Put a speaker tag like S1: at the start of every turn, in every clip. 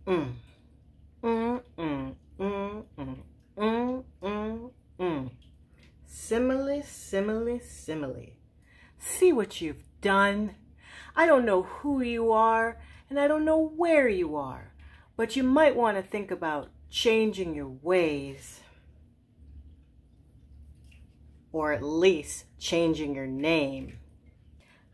S1: Mm. Mm, mm, mm, mm, mm, mm, mm. Simile, simile, simile. See what you've done. I don't know who you are, and I don't know where you are, but you might want to think about changing your ways. Or at least changing your name.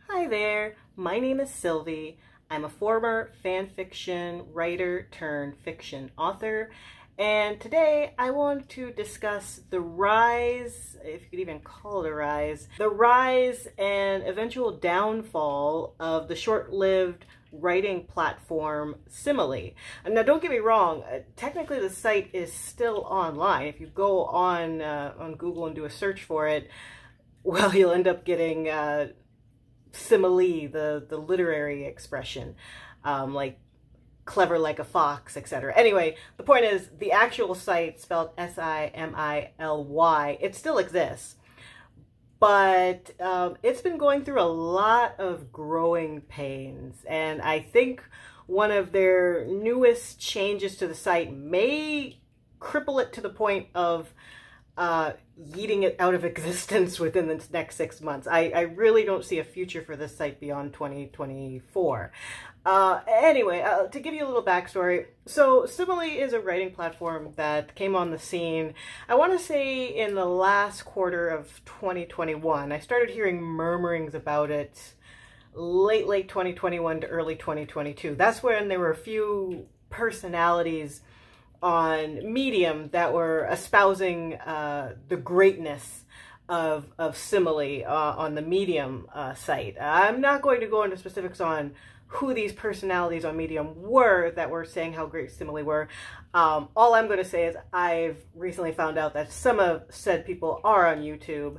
S1: Hi there, my name is Sylvie. I'm a former fan fiction writer turned fiction author, and today I want to discuss the rise, if you could even call it a rise, the rise and eventual downfall of the short-lived writing platform Simily. And now don't get me wrong, technically the site is still online. If you go on Google and do a search for it, well, you'll end up getting simile, the literary expression, like clever like a fox, etc. Anyway, the point is the actual site, spelled S-I-M-I-L-Y, it still exists. But it's been going through a lot of growing pains, and I think one of their newest changes to the site may cripple it to the point of yeeting it out of existence within the next 6 months. I really don't see a future for this site beyond 2024. Anyway, to give you a little backstory, so Simily is a writing platform that came on the scene, I want to say in the last quarter of 2021. I started hearing murmurings about it late 2021 to early 2022. That's when there were a few personalities on Medium that were espousing the greatness of Simily on the Medium site. I'm not going to go into specifics on who these personalities on Medium were that were saying how great Simily were. All I'm going to say is I've recently found out that some of said people are on YouTube.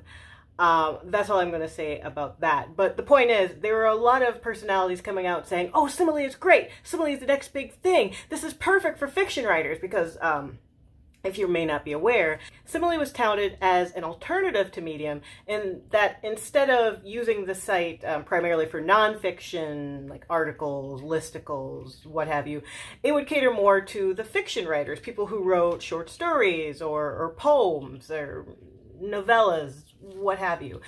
S1: That's all I'm going to say about that. But the point is, there were a lot of personalities coming out saying, oh, Simile is great. Simile is the next big thing. This is perfect for fiction writers because, if you may not be aware, Simile was touted as an alternative to Medium in that instead of using the site primarily for nonfiction, like articles, listicles, what have you, it would cater more to the fiction writers, people who wrote short stories or poems or novellas, what have you.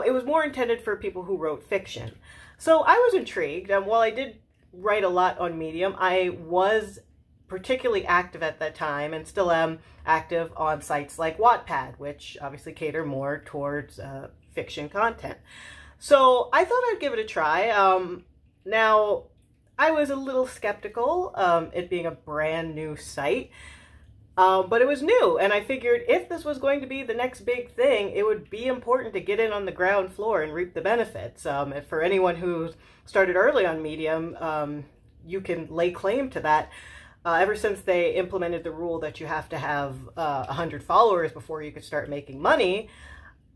S1: It was more intended for people who wrote fiction. So I was intrigued. While I did write a lot on Medium, I was particularly active at that time and still am active on sites like Wattpad, which obviously cater more towards fiction content. So I thought I'd give it a try. Now, I was a little skeptical, it being a brand new site. But it was new, and I figured if this was going to be the next big thing, it would be important to get in on the ground floor and reap the benefits. If for anyone who started early on Medium, you can lay claim to that. Ever since they implemented the rule that you have to have 100 followers before you could start making money,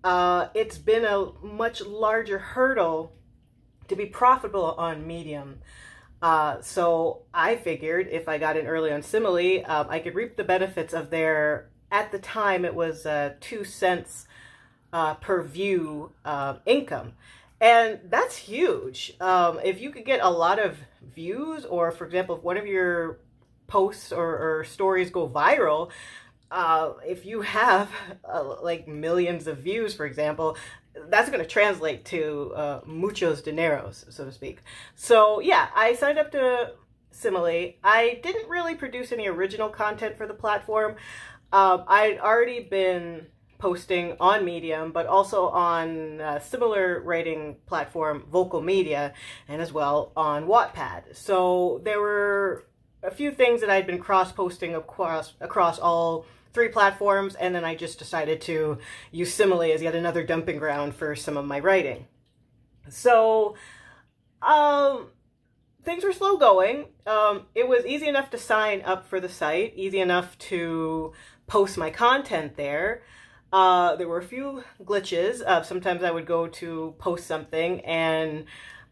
S1: it's been a much larger hurdle to be profitable on Medium. So I figured if I got in early on Simily, I could reap the benefits of their, at the time it was 2 cents per view income. And that's huge. If you could get a lot of views, or for example, if one of your posts or stories go viral, if you have like millions of views, for example, that's going to translate to muchos dineros, so to speak. So yeah, I signed up to Simily. I didn't really produce any original content for the platform. I'd already been posting on Medium, but also on a similar writing platform, Vocal Media, and as well on Wattpad. So there were a few things that I'd been cross-posting across all 3 platforms, and then I just decided to use Simily as yet another dumping ground for some of my writing. So, things were slow going. It was easy enough to sign up for the site, easy enough to post my content there. There were a few glitches. Sometimes I would go to post something and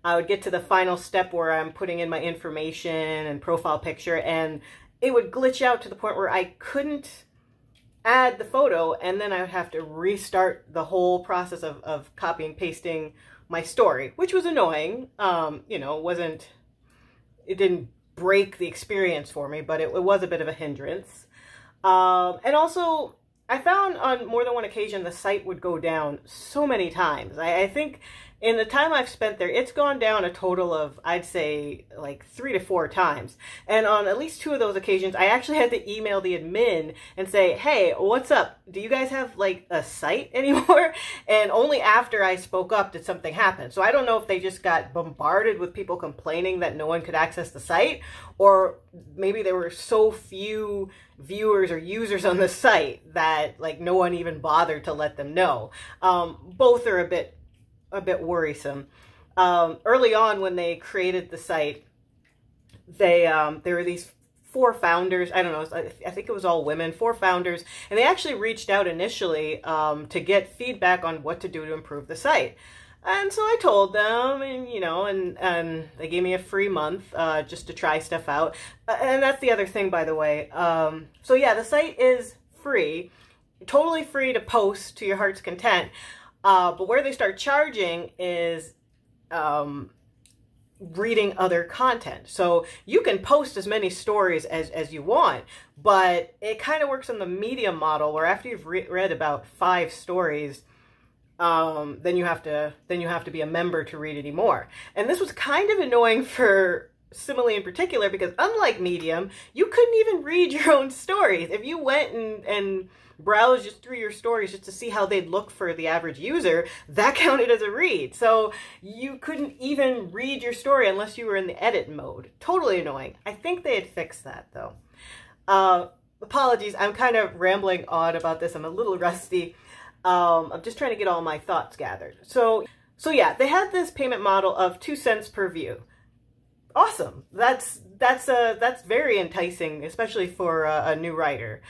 S1: I would get to the final step where I'm putting in my information and profile picture, and it would glitch out to the point where I couldn't add the photo, and then I would have to restart the whole process of copying, pasting my story, which was annoying. You know, it didn't break the experience for me, but it was a bit of a hindrance. And also, I found on more than one occasion the site would go down so many times. I think in the time I've spent there, it's gone down a total of, I'd say, like 3 to 4 times. And on at least 2 of those occasions, I actually had to email the admin and say, hey, what's up? Do you guys have like a site anymore? And only after I spoke up did something happen. So I don't know if they just got bombarded with people complaining that no one could access the site, or maybe there were so few viewers or users on the site that like no one even bothered to let them know. Both are a bit worrisome. Early on when they created the site, there were these 4 founders. I don't know, I think it was all women, 4 founders, and they actually reached out initially to get feedback on what to do to improve the site. And so I told them, and you know, and they gave me a free month just to try stuff out. And that's the other thing, by the way. So yeah, the site is free, totally free to post to your heart's content. But where they start charging is reading other content. So you can post as many stories as you want, but it kind of works on the Medium model, where after you've read about 5 stories, then you have to be a member to read any more. And this was kind of annoying for Simily in particular, because unlike Medium, you couldn't even read your own stories. If you went and browsed just through your stories just to see how they'd look for the average user, that counted as a read. So you couldn't even read your story unless you were in the edit mode. Totally annoying. I think they had fixed that though. Apologies, I'm kind of rambling on about this. I'm a little rusty. I'm just trying to get all my thoughts gathered. So yeah, they had this payment model of 2 cents per view. Awesome. That's very enticing, especially for a new writer.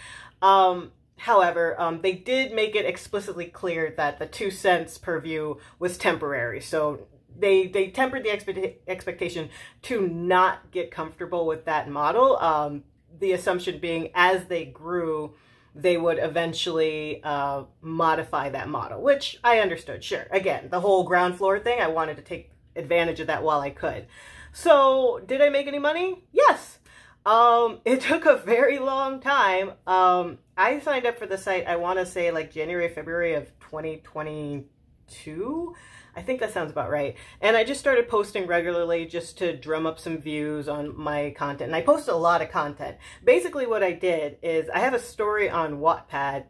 S1: However, they did make it explicitly clear that the 2 cents per view was temporary. So they tempered the expectation to not get comfortable with that model. The assumption being as they grew, they would eventually modify that model, which I understood. Sure. Again, the whole ground floor thing, I wanted to take advantage of that while I could. So did I make any money? Yes. It took a very long time. I signed up for the site, I want to say like January, February of 2022. I think that sounds about right. And I just started posting regularly just to drum up some views on my content. And I posted a lot of content. Basically what I did is I have a story on Wattpad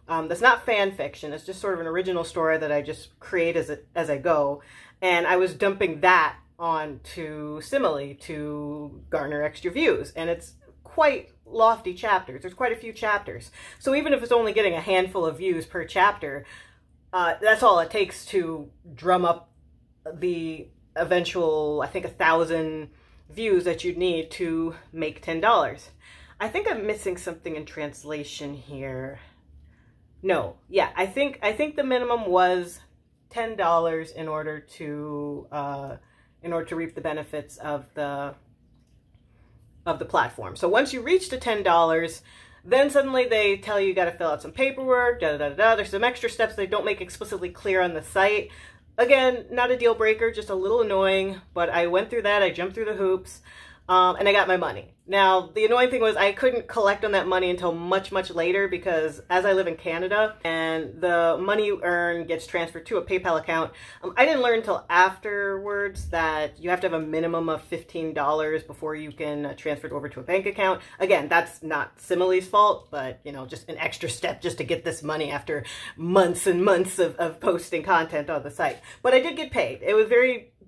S1: that's not fan fiction. It's just sort of an original story that I just create as I go. And I was dumping that onto Simily to garner extra views. And it's quite lofty chapters. There's quite a few chapters. So even if it's only getting a handful of views per chapter, that's all it takes to drum up the eventual, I think, 1,000 views that you'd need to make $10. I think I'm missing something in translation here. No, yeah, I think the minimum was $10 in order to reap the benefits of the platform. So once you reach the $10, then suddenly they tell you got to fill out some paperwork, da-da-da-da. There's some extra steps they don't make explicitly clear on the site. Again, not a deal breaker, just a little annoying, but I went through that, I jumped through the hoops, and I got my money. Now, the annoying thing was I couldn't collect on that money until much, much later, because as I live in Canada and the money you earn gets transferred to a PayPal account, I didn't learn until afterwards that you have to have a minimum of $15 before you can transfer it over to a bank account. Again, that's not Simily's fault, but you know, just an extra step just to get this money after months and months of posting content on the site. But I did get paid. It was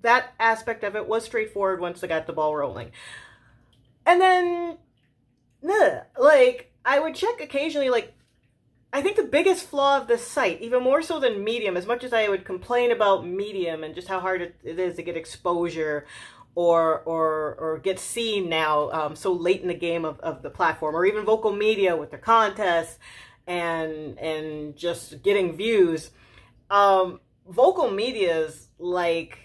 S1: that aspect of it was straightforward once I got the ball rolling. And then, like, I would check occasionally, like, I think the biggest flaw of this site, even more so than Medium, as much as I would complain about Medium and just how hard it is to get exposure or get seen now so late in the game of the platform, or even Vocal Media with their contests and just getting views, Vocal Media's like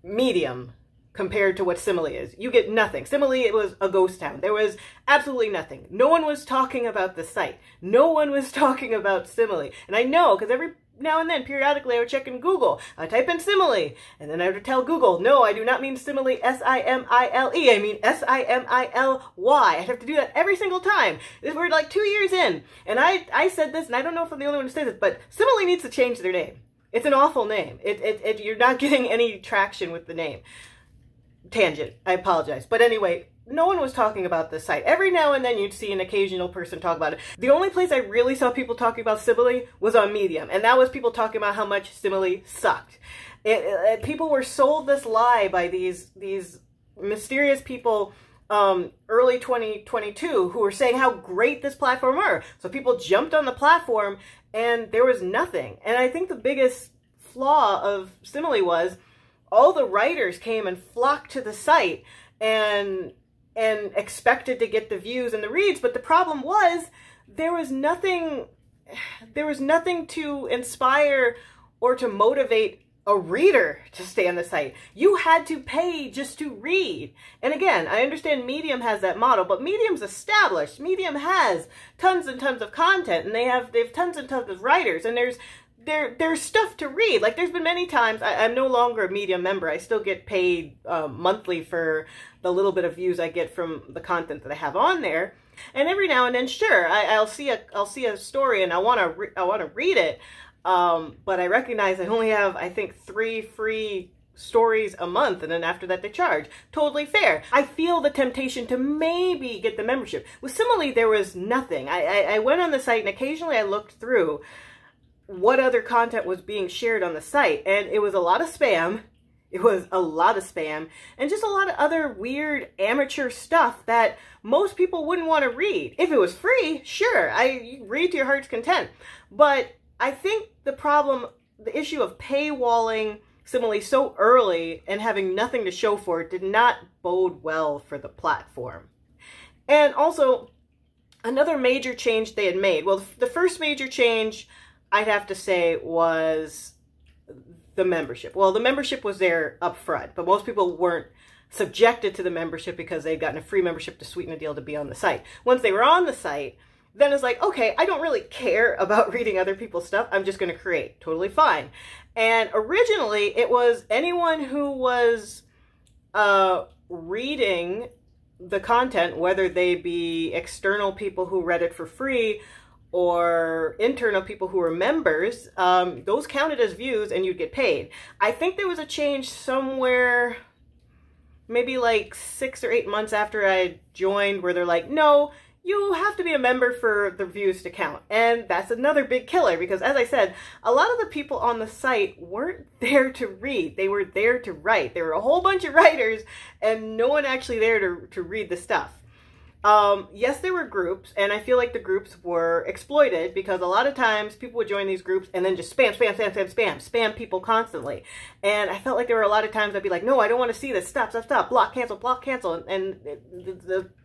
S1: Medium compared to what Simily is. You get nothing. Simily, it was a ghost town. There was absolutely nothing. No one was talking about the site. No one was talking about Simily. And I know, because now and then, periodically, I would check in Google. I type in simile, and then I would tell Google, no, I do not mean simile, S-I-M-I-L-E. I mean S-I-M-I-L-Y. I'd have to do that every single time. We're like 2 years in, and I said this, and I don't know if I'm the only one who says this, but Simily needs to change their name. It's an awful name. You're not getting any traction with the name. Tangent. I apologize. But anyway, no one was talking about this site. Every now and then you'd see an occasional person talk about it. The only place I really saw people talking about Simile was on Medium, and that was people talking about how much Simile sucked. People were sold this lie by these mysterious people early 2022 who were saying how great this platform were. So people jumped on the platform and there was nothing. And I think the biggest flaw of Simile was all the writers came and flocked to the site and expected to get the views and the reads, but the problem was there was nothing to inspire or to motivate a reader to stay on the site. You had to pay just to read. And again, I understand Medium has that model, but Medium's established. Medium has tons and tons of content, and they have tons and tons of writers, and there's stuff to read. Like, there's been many times, I'm no longer a Medium member. I still get paid monthly for the little bit of views I get from the content that I have on there. And every now and then, sure, I'll see a story and I want to read it. But I recognize I only have, I think, 3 free stories a month, and then after that they charge. Totally fair. I feel the temptation to maybe get the membership. With Simile, there was nothing. I went on the site and occasionally I looked through what other content was being shared on the site, and it was a lot of spam. It was a lot of spam, and just a lot of other weird amateur stuff that most people wouldn't want to read. If it was free, sure, you read to your heart's content. But I think the issue of paywalling Simile so early and having nothing to show for it did not bode well for the platform. And also, another major change they had made. Well, the first major change, I'd have to say, was the membership. Well, the membership was there up front, but most people weren't subjected to the membership because they'd gotten a free membership to sweeten the deal to be on the site. Once they were on the site, then it's like, okay, I don't really care about reading other people's stuff. I'm just going to create. Totally fine. And originally, it was anyone who was reading the content, whether they be external people who read it for free or internal people who were members, those counted as views and you'd get paid. I think there was a change somewhere, maybe like 6 or 8 months after I joined, where they're like, no, you have to be a member for the views to count. And that's another big killer because, as I said, a lot of the people on the site weren't there to read. They were there to write. There were a whole bunch of writers and no one actually there to read the stuff. Yes, there were groups, and I feel like the groups were exploited because a lot of times people would join these groups and then just spam people constantly. And I felt like there were a lot of times I'd be like, no, I don't want to see this. Stop, block, cancel. And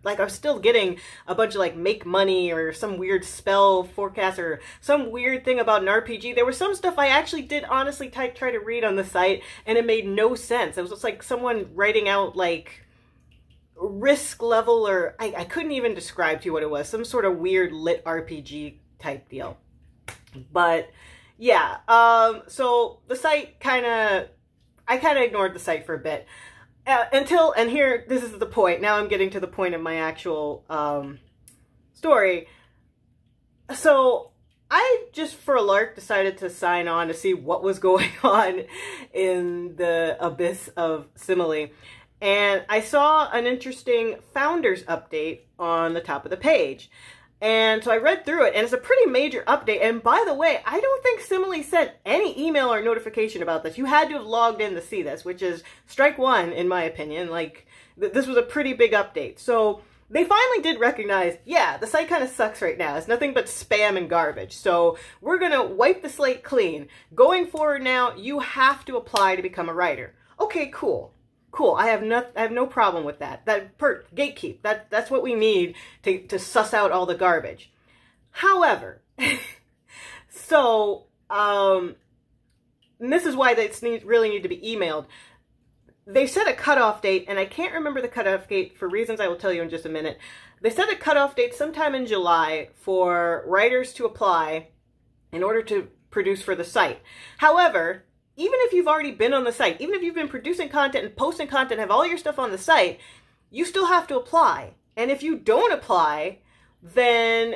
S1: like I was still getting a bunch of like make money or some weird spell forecast or some weird thing about an RPG. There was some stuff I actually did honestly try to read on the site, and it made no sense. It was just like someone writing out like risk level, or I couldn't even describe to you what it was. Some sort of weird lit RPG type deal. But yeah, so the site I kind of ignored the site for a bit. And here, this is the point. Now I'm getting to the point of my actual story. So I just, for a lark, decided to sign on to see what was going on in the abyss of Simile. And I saw an interesting founders update on the top of the page. And so I read through it, and it's a pretty major update. And by the way, I don't think Simile sent any email or notification about this. You had to have logged in to see this, which is strike one, in my opinion. Like, this was a pretty big update. So they finally did recognize, yeah, the site kind of sucks right now. It's nothing but spam and garbage. So we're going to wipe the slate clean. Going forward now, you have to apply to become a writer. Okay, cool. Cool. I have no problem with that. Gatekeep. That's what we need to suss out all the garbage. However, so and this is why this really need to be emailed. They set a cutoff date, and I can't remember the cutoff date for reasons I will tell you in just a minute. They set a cutoff date sometime in July for writers to apply in order to produce for the site. However, even if you've already been on the site, even if you've been producing content and posting content, have all your stuff on the site, you still have to apply. And if you don't apply, then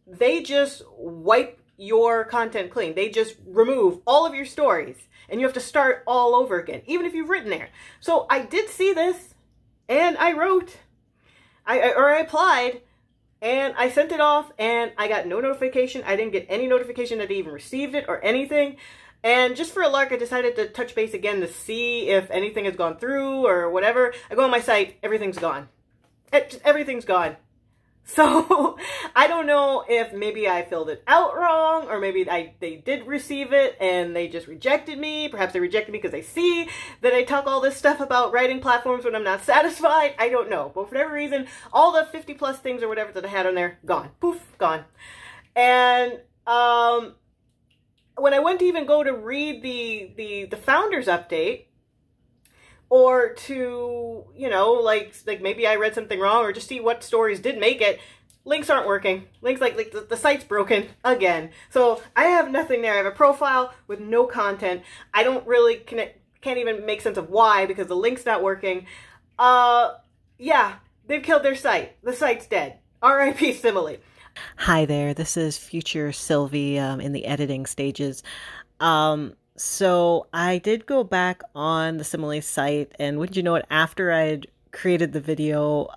S1: they just wipe your content clean. They just remove all of your stories and you have to start all over again, even if you've written there. So I did see this and I wrote, I applied and I sent it off and I got no notification. I didn't get any notification that I even received it or anything. And just for a lark, I decided to touch base again to see if anything has gone through or whatever. I go on my site, everything's gone. Everything's gone. So I don't know if maybe I filled it out wrong or maybe they did receive it and they just rejected me. Perhaps they rejected me because they see that I talk all this stuff about writing platforms when I'm not satisfied. I don't know. But for whatever reason, all the 50 plus things or whatever that I had on there, gone. Poof, gone. And when I went to even go to read the founders update, or to, you know, like maybe I read something wrong, or just see what stories did make it, links aren't working. Links, like the site's broken again. So I have nothing there. I have a profile with no content. I don't really can't even make sense of why, because the link's not working. Yeah, they've killed their site. The site's dead. R.I.P. Simily.
S2: Hi there, this is future Sylvie in the editing stages. So I did go back on the Simily site, and wouldn't you know it, after I had created the video,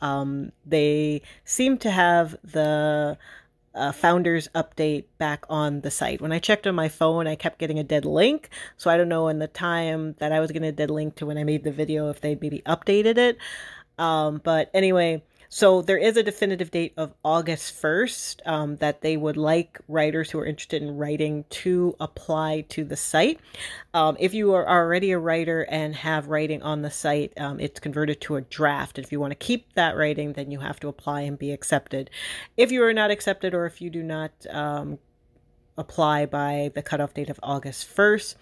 S2: they seemed to have the founders update back on the site. When I checked on my phone, I kept getting a dead link. So I don't know in the time that I was getting a dead link to when I made the video if they maybe updated it. But anyway, so there is a definitive date of August 1st that they would like writers who are interested in writing to apply to the site. If you are already a writer and have writing on the site, it's converted to a draft. If you want to keep that writing, then you have to apply and be accepted. If you are not accepted, or if you do not apply by the cutoff date of August 1st,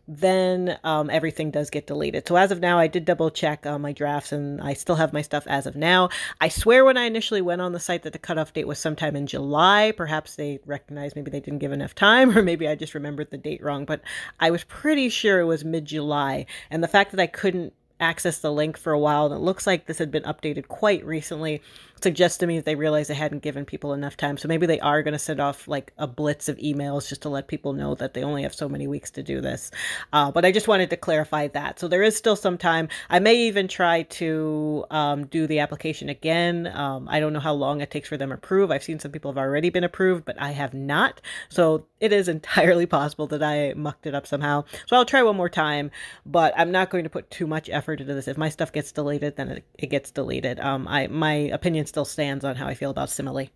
S2: then everything does get deleted. So as of now, I did double check my drafts and I still have my stuff as of now. I swear when I initially went on the site that the cutoff date was sometime in July. Perhaps they recognized maybe they didn't give enough time, or maybe I just remembered the date wrong, but I was pretty sure it was mid-July. And the fact that I couldn't access the link for a while, and it looks like this had been updated quite recently, suggests to me that they realized they hadn't given people enough time. So maybe they are going to send off like a blitz of emails just to let people know that they only have so many weeks to do this. But I just wanted to clarify that. So there is still some time. I may even try to do the application again. I don't know how long it takes for them to approve. I've seen some people have already been approved, but I have not. So it is entirely possible that I mucked it up somehow. So I'll try one more time, but I'm not going to put too much effort into this. If my stuff gets deleted, then it gets deleted. My opinion still stands on how I feel about Simily.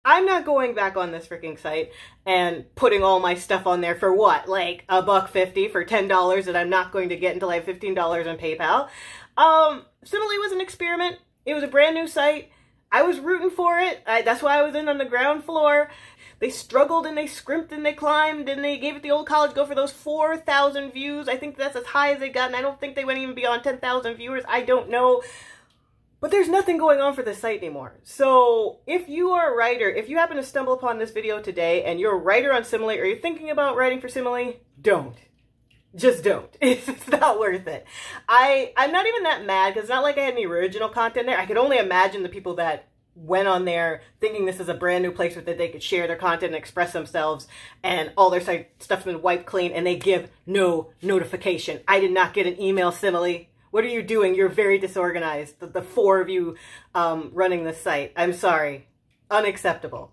S1: I'm not going back on this freaking site and putting all my stuff on there for what? Like $1.50 for $10 that I'm not going to get until I have $15 on PayPal. Simily was an experiment. It was a brand new site. I was rooting for it. That's why I was in on the ground floor. They struggled and they scrimped and they climbed and they gave it the old college go for those 4,000 views. I think that's as high as they got, and I don't think they went even beyond 10,000 viewers. I don't know. But there's nothing going on for this site anymore. So if you are a writer, if you happen to stumble upon this video today and you're a writer on Simily, or you're thinking about writing for Simily, don't. Just don't. It's not worth it. I'm not even that mad, because it's not like I had any original content there. I could only imagine the people that went on there thinking this is a brand new place where they could share their content and express themselves, and all their site stuff's been wiped clean and they give no notification. I did not get an email, Simily. What are you doing? You're very disorganized. The four of you running this site. I'm sorry. Unacceptable.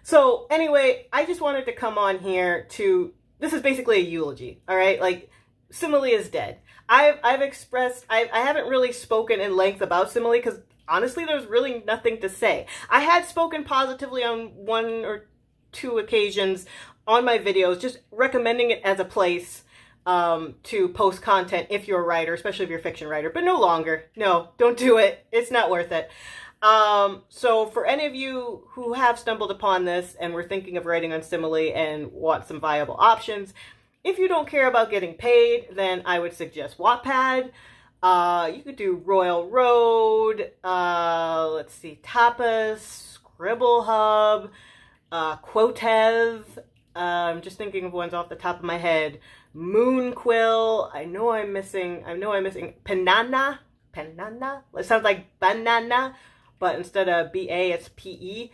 S1: So anyway, I just wanted to come on here to, this is basically a eulogy, all right? Like, Simily is dead. I've expressed, I haven't really spoken in length about Simily because honestly, there's really nothing to say. I had spoken positively on 1 or 2 occasions on my videos, just recommending it as a place to post content if you're a writer, especially if you're a fiction writer, but no longer. No, don't do it. It's not worth it. So for any of you who have stumbled upon this and were thinking of writing on Simily and want some viable options, if you don't care about getting paid, then I would suggest Wattpad. You could do Royal Road, let's see, Tapas, Scribble Hub, Quotev, Just thinking of ones off the top of my head. Moonquill. I know I'm missing Penana. Penana? It sounds like banana, but instead of B-A, it's P-E.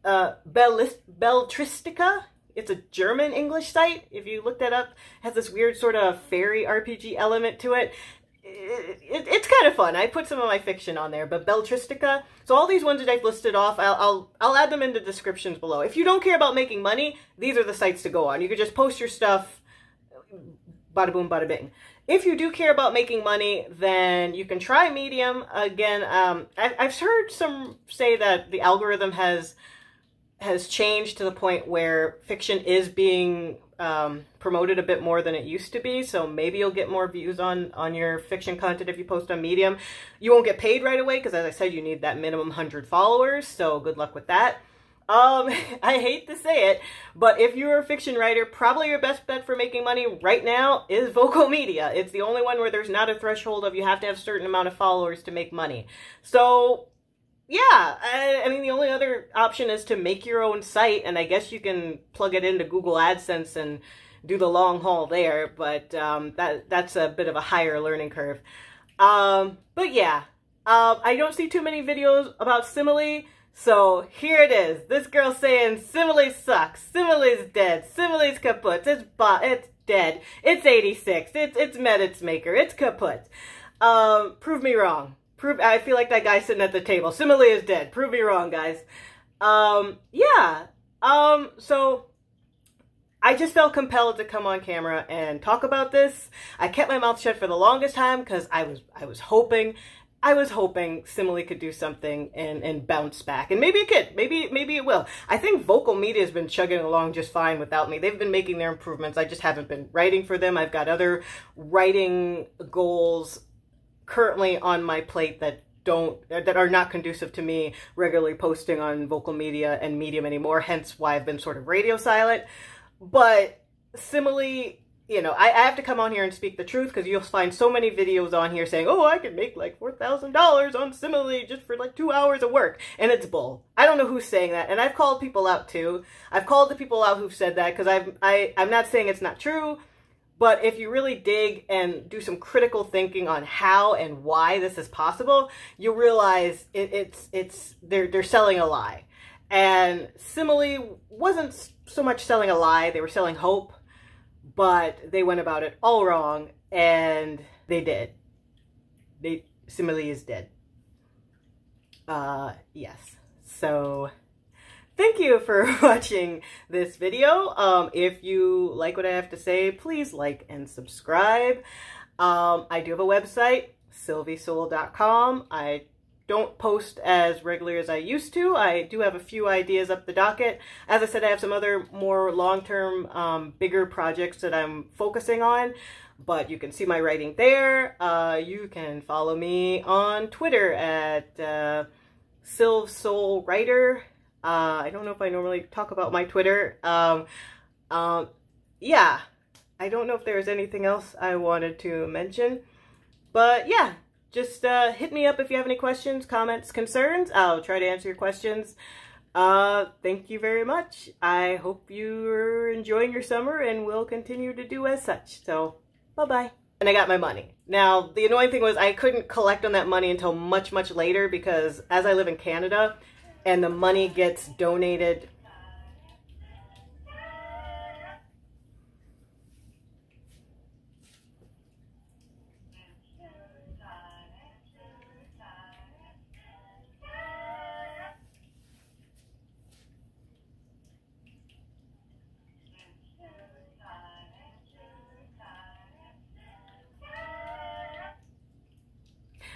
S1: Beltristica. It's a German English site. If you look that up, it has this weird sort of fairy RPG element to it. It's kind of fun. I put some of my fiction on there, but Beltristica. So all these ones that I've listed off, I'll add them in the descriptions below. If you don't care about making money, these are the sites to go on. You could just post your stuff, bada boom, bada bing. If you do care about making money, then you can try Medium. Again, I've heard some say that the algorithm has changed to the point where fiction is being promoted a bit more than it used to be, so maybe you'll get more views on your fiction content if you post on Medium. You won't get paid right away because, as I said, you need that minimum 100 followers, so good luck with that. I hate to say it, but if you're a fiction writer, probably your best bet for making money right now is Vocal Media. It's the only one where there's not a threshold of you have to have a certain amount of followers to make money. So yeah, I mean, the only other option is to make your own site, and I guess you can plug it into Google AdSense and do the long haul there, but that's a bit of a higher learning curve. But yeah, I don't see too many videos about Simily, so here it is. This girl saying Simily sucks, Simily's dead, Simily's kaput, it's dead, it's 86, it's met its maker, it's kaput. Prove me wrong. I feel like that guy sitting at the table. Simile is dead. Prove me wrong, guys. Yeah. So I just felt compelled to come on camera and talk about this. I kept my mouth shut for the longest time because I was hoping Simile could do something and bounce back. And maybe it could. Maybe it will. I think Vocal Media has been chugging along just fine without me. They've been making their improvements. I just haven't been writing for them. I've got other writing goals currently on my plate that are not conducive to me regularly posting on Vocal Media and Medium anymore, hence why I've been sort of radio silent. But Simile, you know, I have to come on here and speak the truth, because you'll find so many videos on here saying, oh, I could make like $4,000 on Simile just for like 2 hours of work, and it's bull. I don't know who's saying that, and I've called people out too. I've called the people out who've said that, because I'm not saying it's not true. But if you really dig and do some critical thinking on how and why this is possible, you'll realize they're selling a lie. And Simile wasn't so much selling a lie, they were selling hope, but they went about it all wrong, and they did. Simile is dead. Yes. So thank you for watching this video. If you like what I have to say, please like and subscribe. I do have a website, sylviesoul.com. I don't post as regularly as I used to. I do have a few ideas up the docket. As I said, I have some other more long-term, bigger projects that I'm focusing on, but you can see my writing there. You can follow me on Twitter at Sylvie Soul Writer. I don't know if I normally talk about my Twitter. Yeah, I don't know if there's anything else I wanted to mention, but yeah, just hit me up if you have any questions, comments, concerns. I'll try to answer your questions. Thank you very much. I hope you're enjoying your summer and will continue to do as such. So, bye-bye. And I got my money. Now, the annoying thing was I couldn't collect on that money until much, much later, because as I live in Canada, and the money gets donated.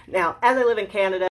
S1: Now, as I live in Canada,